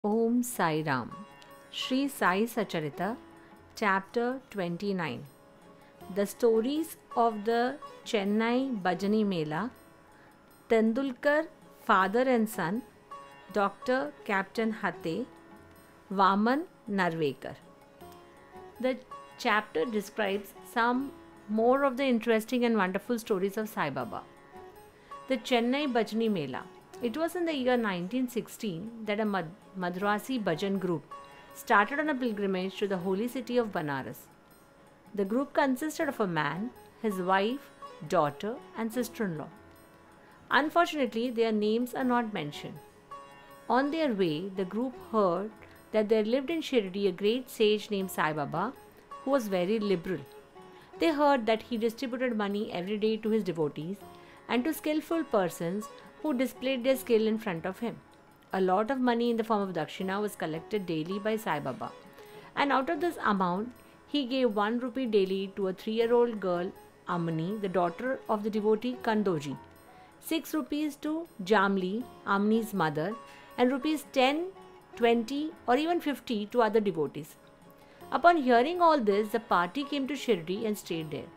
Om Sai Ram. Sri Sai Sacharita, Chapter 29. The stories of the Chennai Bhajani Mela, Tendulkar, father and son, Dr. Captain Hatte, Vaman Narvekar. The chapter describes some more of the interesting and wonderful stories of Sai Baba. The Chennai Bhajani Mela. It was in the year 1916 that a Madrasi Bhajan group started on a pilgrimage to the holy city of Banaras. The group consisted of a man, his wife, daughter, and sister in law. Unfortunately, their names are not mentioned. On their way, the group heard that there lived in Shirdi a great sage named Sai Baba who was very liberal. They heard that he distributed money every day to his devotees and to skillful persons who displayed their skill in front of him. A lot of money in the form of dakshina was collected daily by Sai Baba, and out of this amount, he gave 1 rupee daily to a 3-year-old girl, Amni, the daughter of the devotee Kandoji, 6 rupees to Jamli, Amni's mother, and rupees 10, 20, or even 50 to other devotees. Upon hearing all this, the party came to Shirdi and stayed there.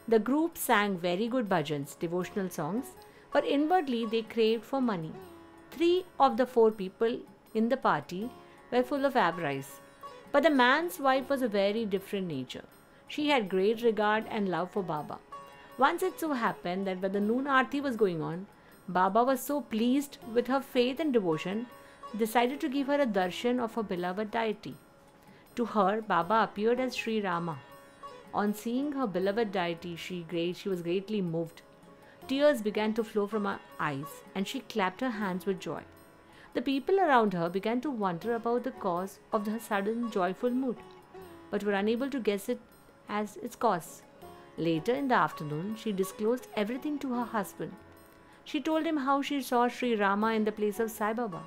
The group sang very good bhajans, devotional songs, but inwardly they craved for money. 3 of the 4 people in the party were full of avarice. But the man's wife was a very different nature. She had great regard and love for Baba. Once it so happened that when the noon aarti was going on, Baba was so pleased with her faith and devotion, decided to give her a darshan of her beloved deity. To her, Baba appeared as Sri Rama. On seeing her beloved deity, she was greatly moved. Tears began to flow from her eyes, and she clapped her hands with joy. The people around her began to wonder about the cause of her sudden joyful mood, but were unable to guess it as its cause. Later in the afternoon, she disclosed everything to her husband. She told him how she saw Sri Rama in the place of Sai Baba.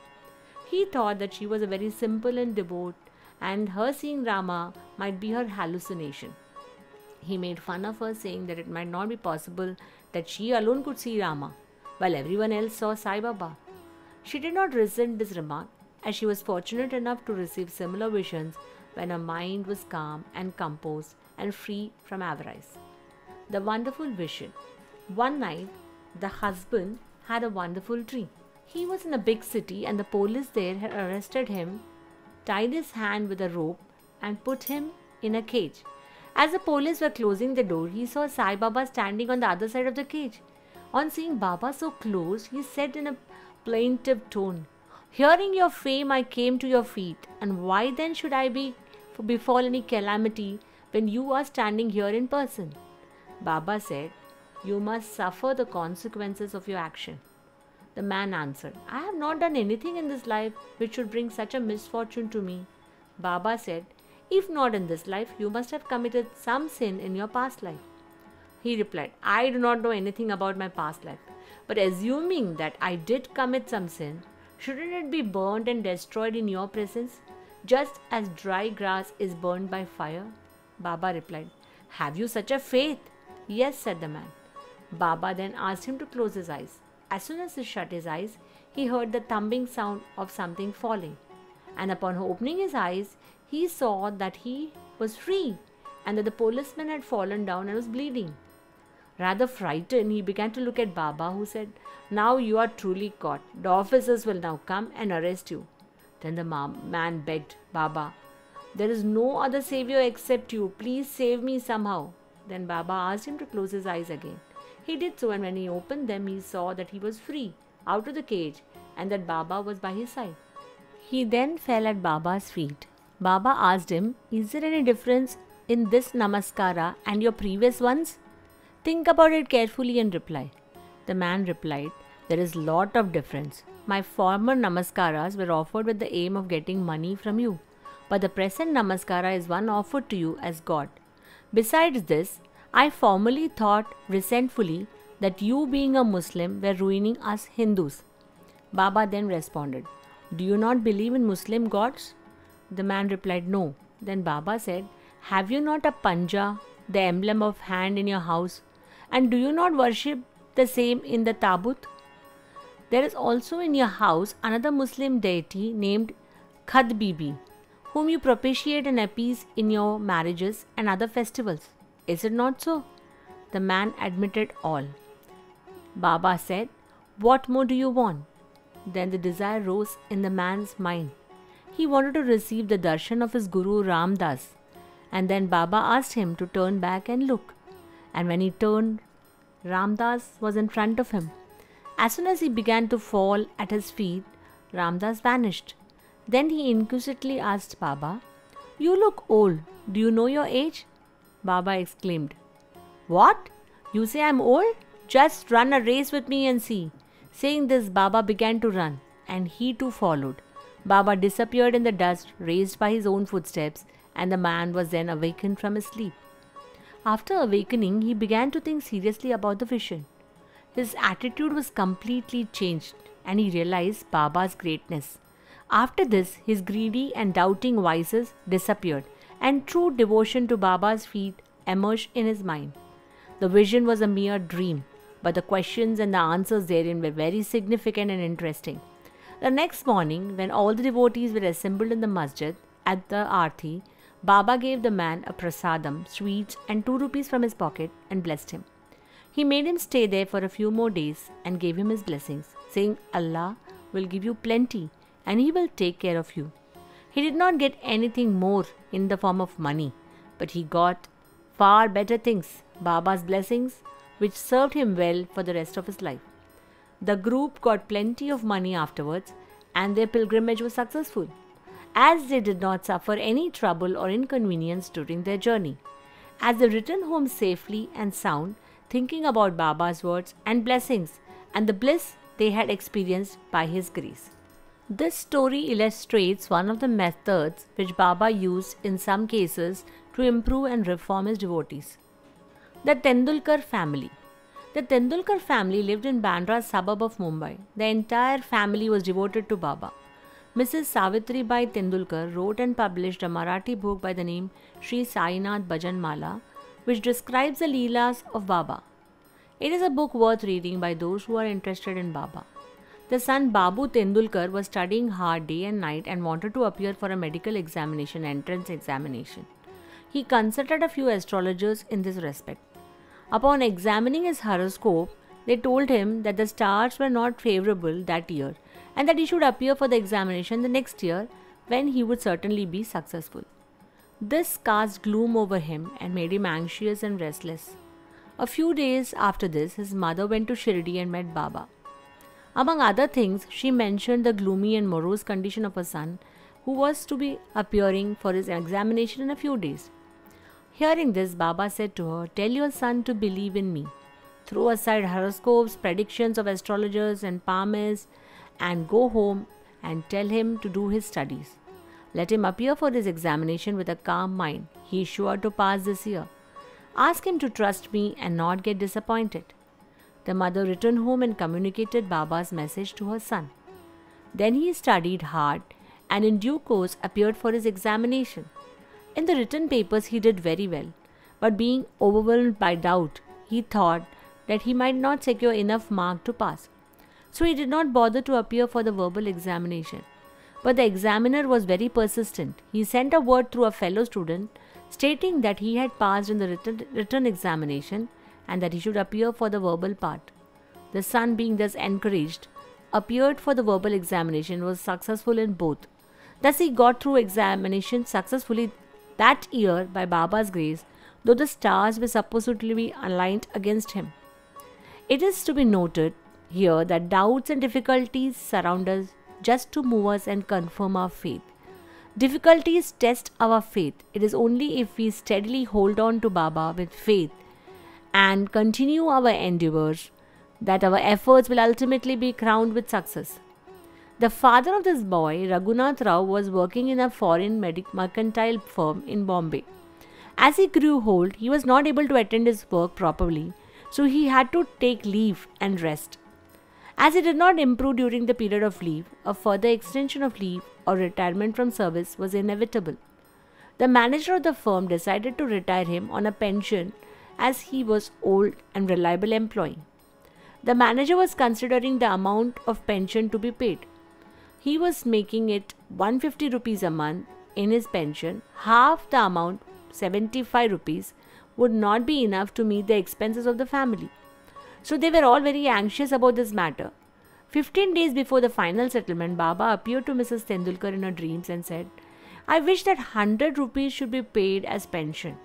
He thought that she was a very simple and devout, and her seeing Rama might be her hallucination. He made fun of her, saying that it might not be possible that she alone could see Rama, while everyone else saw Sai Baba. She did not resent this remark, as she was fortunate enough to receive similar visions when her mind was calm and composed and free from avarice. The wonderful vision. One night, the husband had a wonderful dream. He was in a big city, and the police there had arrested him, tied his hand with a rope, and put him in a cage. As the police were closing the door, he saw Sai Baba standing on the other side of the cage. On seeing Baba so close, he said in a plaintive tone, "Hearing your fame, I came to your feet, and why then should I befall any calamity when you are standing here in person?" Baba said, "You must suffer the consequences of your action." The man answered, "I have not done anything in this life which should bring such a misfortune to me." Baba said, "If not in this life, you must have committed some sin in your past life." He replied, "I do not know anything about my past life, but assuming that I did commit some sin, shouldn't it be burned and destroyed in your presence, just as dry grass is burned by fire?" Baba replied, "Have you such a faith?" "Yes," said the man. Baba then asked him to close his eyes. As soon as he shut his eyes, he heard the thumping sound of something falling, and upon opening his eyes, he saw that he was free and that the policeman had fallen down and was bleeding. Rather frightened, he began to look at Baba, who said, "Now you are truly caught. The officers will now come and arrest you." Then the man begged, "Baba, there is no other savior except you. Please save me somehow." Then Baba asked him to close his eyes again. He did so, and when he opened them, he saw that he was free, out of the cage, and that Baba was by his side. He then fell at Baba's feet. Baba asked him, "Is there any difference in this namaskara and your previous ones? Think about it carefully and reply." The man replied, "There is lot of difference. My former namaskaras were offered with the aim of getting money from you, but the present namaskara is one offered to you as God. Besides this, I formerly thought resentfully that you being a Muslim were ruining us Hindus." Baba then responded, "Do you not believe in Muslim gods?" The man replied, "No." Then Baba said, "Have you not a panja, the emblem of hand, in your house? And do you not worship the same in the tabut? There is also in your house another Muslim deity named Khad Bibi, whom you propitiate and appease in your marriages and other festivals. Is it not so?" The man admitted all. Baba said, "What more do you want?" Then the desire rose in the man's mind. He wanted to receive the darshan of his Guru Ram Das. And then Baba asked him to turn back and look. And when he turned, Ram Das was in front of him. As soon as he began to fall at his feet, Ram Das vanished. Then he inquisitively asked Baba, "You look old. Do you know your age?" Baba exclaimed, "What? You say I'm old? Just run a race with me and see." Saying this, Baba began to run, and he too followed. Baba disappeared in the dust raised by his own footsteps, and the man was then awakened from his sleep. After awakening, he began to think seriously about the vision. His attitude was completely changed, and he realized Baba's greatness. After this, his greedy and doubting vices disappeared, and true devotion to Baba's feet emerged in his mind. The vision was a mere dream, but the questions and the answers therein were very significant and interesting. The next morning, when all the devotees were assembled in the masjid at the Aarti, Baba gave the man a prasadam, sweets and 2 rupees from his pocket and blessed him. He made him stay there for a few more days and gave him his blessings, saying, "Allah will give you plenty and He will take care of you." He did not get anything more in the form of money, but he got far better things, Baba's blessings, which served him well for the rest of his life. The group got plenty of money afterwards, and their pilgrimage was successful, as they did not suffer any trouble or inconvenience during their journey. As they returned home safely and sound, thinking about Baba's words and blessings and the bliss they had experienced by his grace. This story illustrates one of the methods which Baba used in some cases to improve and reform his devotees. The Tendulkar family. The Tendulkar family lived in Bandra suburb of Mumbai. The entire family was devoted to Baba. Mrs. Savitribai Tendulkar wrote and published a Marathi book by the name Sri Sainath Bhajan Mala, which describes the Leelas of Baba. It is a book worth reading by those who are interested in Baba. The son Babu Tendulkar was studying hard day and night and wanted to appear for a medical examination, entrance examination. He consulted a few astrologers in this respect. Upon examining his horoscope, they told him that the stars were not favorable that year and that he should appear for the examination the next year, when he would certainly be successful. This cast gloom over him and made him anxious and restless. A few days after this, his mother went to Shirdi and met Baba. Among other things, she mentioned the gloomy and morose condition of her son, who was to be appearing for his examination in a few days. Hearing this, Baba said to her, "Tell your son to believe in me. Throw aside horoscopes, predictions of astrologers and palmists, and go home and tell him to do his studies. Let him appear for his examination with a calm mind. He is sure to pass this year. Ask him to trust me and not get disappointed." The mother returned home and communicated Baba's message to her son. Then he studied hard and in due course appeared for his examination. In the written papers he did very well, but being overwhelmed by doubt, he thought that he might not secure enough mark to pass. So he did not bother to appear for the verbal examination. But the examiner was very persistent. He sent a word through a fellow student stating that he had passed in the written examination and that he should appear for the verbal part. The son, being thus encouraged, appeared for the verbal examination and was successful in both. Thus he got through examination successfully that year by Baba's grace, though the stars were supposedly be aligned against him. It is to be noted here that doubts and difficulties surround us just to move us and confirm our faith. Difficulties test our faith. It is only if we steadily hold on to Baba with faith and continue our endeavors that our efforts will ultimately be crowned with success. The father of this boy, Raghunath Rao, was working in a foreign mercantile firm in Bombay. As he grew old, he was not able to attend his work properly, so he had to take leave and rest. As he did not improve during the period of leave, a further extension of leave or retirement from service was inevitable. The manager of the firm decided to retire him on a pension as he was old and reliable employee. The manager was considering the amount of pension to be paid. he was making it 150 rupees a month in his pension. Half the amount, 75 rupees, would not be enough to meet the expenses of the family. So they were all very anxious about this matter. 15 days before the final settlement, Baba appeared to Mrs. Tendulkar in her dreams and said, "I wish that 100 rupees should be paid as pension.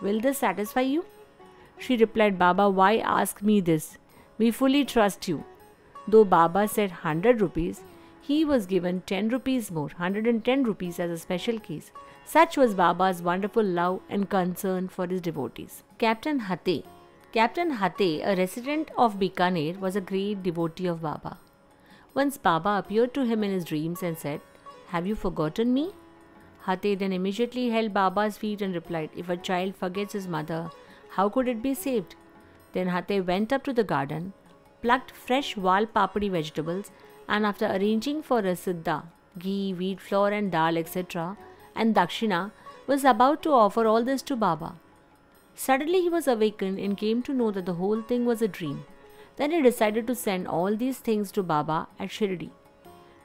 Will this satisfy you?" She replied, "Baba, why ask me this? We fully trust you." Though Baba said 100 rupees, he was given 10 rupees more, 110 rupees as a special case. Such was Baba's wonderful love and concern for his devotees. Captain Hate. Captain Hate, a resident of Bikaner, was a great devotee of Baba. Once Baba appeared to him in his dreams and said, "Have you forgotten me?" Hate then immediately held Baba's feet and replied, "If a child forgets his mother, how could it be saved?" Then Hate went up to the garden, plucked fresh wal papdi vegetables, and after arranging for a siddha, ghee, wheat flour and dal, etc., and dakshina, was about to offer all this to Baba. Suddenly he was awakened and came to know that the whole thing was a dream. Then he decided to send all these things to Baba at Shirdi.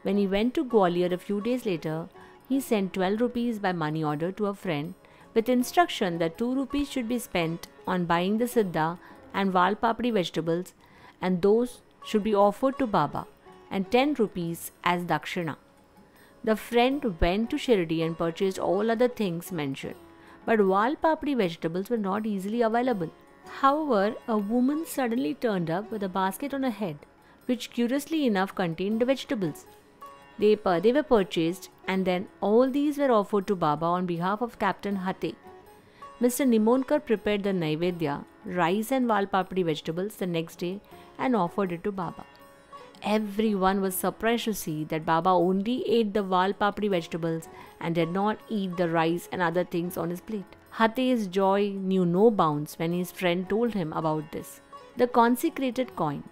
When he went to Gwalior a few days later, he sent 12 rupees by money order to a friend with instruction that 2 rupees should be spent on buying the siddha and wal papdi vegetables, and those should be offered to Baba, and 10 rupees as dakshina. The friend went to Shirdi and purchased all other things mentioned, but wal papdi vegetables were not easily available. However, a woman suddenly turned up with a basket on her head, which curiously enough contained the vegetables. They were purchased, and then all these were offered to Baba on behalf of Captain Hate. Mr. Nimonkar prepared the Naivedya, rice and wal papdi vegetables, the next day and offered it to Baba. Everyone was surprised to see that Baba only ate the wal papdi vegetables and did not eat the rice and other things on his plate. Hate's joy knew no bounds when his friend told him about this. The consecrated coin.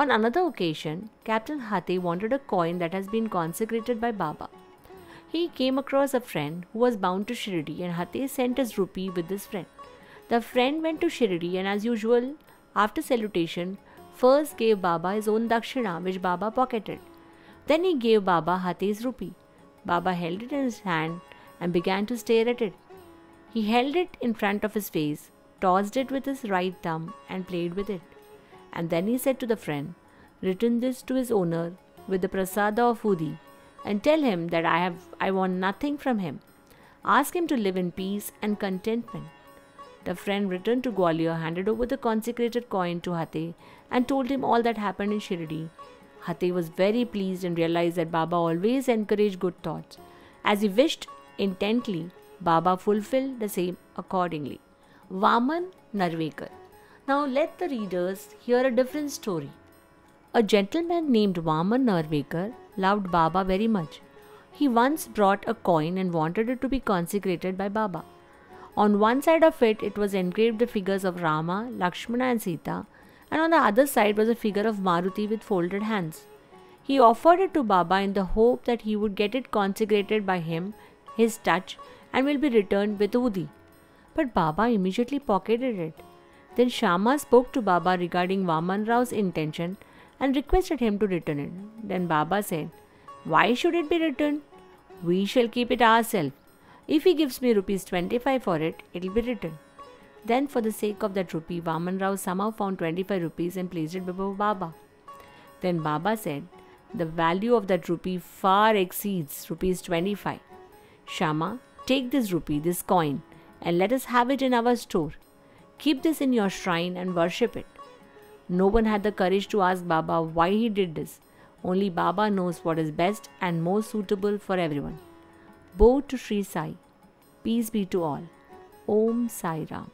On another occasion, Captain Hate wanted a coin that has been consecrated by Baba. He came across a friend who was bound to Shirdi, and Hate sent his rupee with this friend. The friend went to Shirdi and, as usual, after salutation, first gave Baba his own dakshina, which Baba pocketed. Then he gave Baba Hate's rupee. Baba held it in his hand and began to stare at it. He held it in front of his face, tossed it with his right thumb and played with it. And then he said to the friend, "Return this to his owner with the prasada of Hudi and tell him that I want nothing from him. Ask him to live in peace and contentment." The friend returned to Gwalior, handed over the consecrated coin to Hate and told him all that happened in Shirdi. Hate was very pleased and realized that Baba always encouraged good thoughts. As he wished intently, Baba fulfilled the same accordingly. Vaman Narvekar. Now let the readers hear a different story. A gentleman named Vaman Narvekar loved Baba very much. He once brought a coin and wanted it to be consecrated by Baba. On one side of it, it was engraved the figures of Rama, Lakshmana and Sita, and on the other side was a figure of Maruti with folded hands. He offered it to Baba in the hope that he would get it consecrated by him, his touch, and will be returned with Udi. But Baba immediately pocketed it. Then Shama spoke to Baba regarding Vaman Rao's intention and requested him to return it. Then Baba said, "Why should it be returned? We shall keep it ourselves. If he gives me rupees 25 for it, it will be returned." Then for the sake of that rupee, Vaman Rao somehow found 25 rupees and placed it before Baba. Then Baba said, "The value of that rupee far exceeds rupees 25. Shama, take this rupee, this coin, and let us have it in our store. Keep this in your shrine and worship it." No one had the courage to ask Baba why he did this. Only Baba knows what is best and most suitable for everyone. Bow to Sri Sai. Peace be to all. Om Sai Ram.